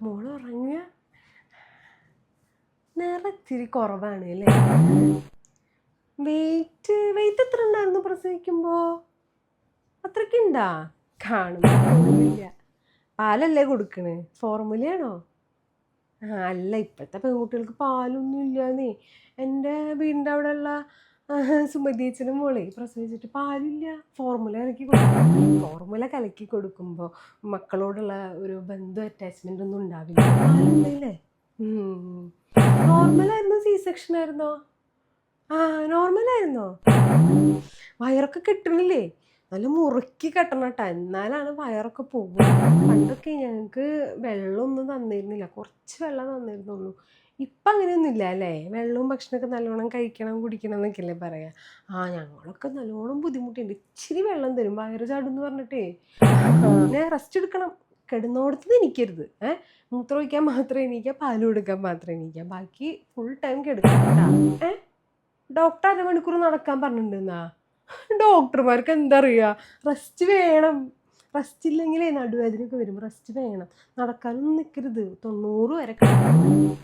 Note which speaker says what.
Speaker 1: മോള് ഉറങ്ങുക. നിറച്ചിരി കുറവാണ് അല്ലേ? വെയിറ്റ് എത്ര ഉണ്ടായിരുന്നു പ്രസവിക്കുമ്പോ? അത്രയ്ക്കുണ്ടാ? കാണുന്നില്ല. പാലല്ലേ കൊടുക്കണ്? ഫോർമുലയാണോ? അല്ല, ഇപ്പോഴത്തെ പെൺകുട്ടികൾക്ക് പാലൊന്നും ഇല്ലാന്നേ. എൻ്റെ വീടിൻ്റെ അവിടെ ഉള്ള സുമതിയച്ഛനും മോളെ പ്രസവിച്ചിട്ട് പാലില്ല. ഫോർമുല കലക്കി കൊടുക്കുമ്പോൾ മക്കളോടുള്ള ഒരു ബന്ധു അറ്റാച്ച്മെന്റ് ഒന്നും ഉണ്ടാവില്ല. പാലുണ്ടല്ലേ? നോർമലായിരുന്നു? സി സെക്ഷൻ ആയിരുന്നോ? നോർമലായിരുന്നോ? വയറൊക്കെ കെട്ടണില്ലേ? നല്ല മുറുക്കി കെട്ടണം കേട്ടോ, എന്നാലാണ് വയറൊക്കെ പോകും. പണ്ടൊക്കെ ഞങ്ങൾക്ക് വെള്ളമൊന്നും തന്നിരുന്നില്ല, കുറച്ച് വെള്ളം തന്നിരുന്നുള്ളൂ. ഇപ്പം അങ്ങനെയൊന്നും ഇല്ല അല്ലേ? വെള്ളവും ഭക്ഷണമൊക്കെ നല്ലോണം കഴിക്കണം കുടിക്കണം എന്നൊക്കെ അല്ലേ പറയാ. ഞങ്ങളൊക്കെ നല്ലോണം ബുദ്ധിമുട്ടുണ്ട്. ഇച്ചിരി വെള്ളം തരും, വയറ് ചാടും എന്ന് പറഞ്ഞിട്ടേ. പിന്നെ റെസ്റ്റ് എടുക്കണം, കിടന്നോടത്ത് എണീക്കരുത്. മൂത്രമൊഴിക്കാൻ മാത്രം എണീക്കുക, പാല് കൊടുക്കാൻ മാത്രം എണീക്കുക, ബാക്കി ഫുൾ ടൈം കിടക്കണം. ഡോക്ടർ 1.5 മണിക്കൂർ നടക്കാൻ പറഞ്ഞിട്ടുണ്ടെന്നാ. ഡോക്ടർമാർക്ക് എന്താ അറിയുക? റെസ്റ്റ് വേണം. റെസ്റ്റ് ഇല്ലെങ്കിലേ നടുവേദനയൊക്കെ വരും. റെസ്റ്റ് വേണം. നടക്കാനൊന്നും നിൽക്കരുത്. 90 വരെ കിടക്കണം.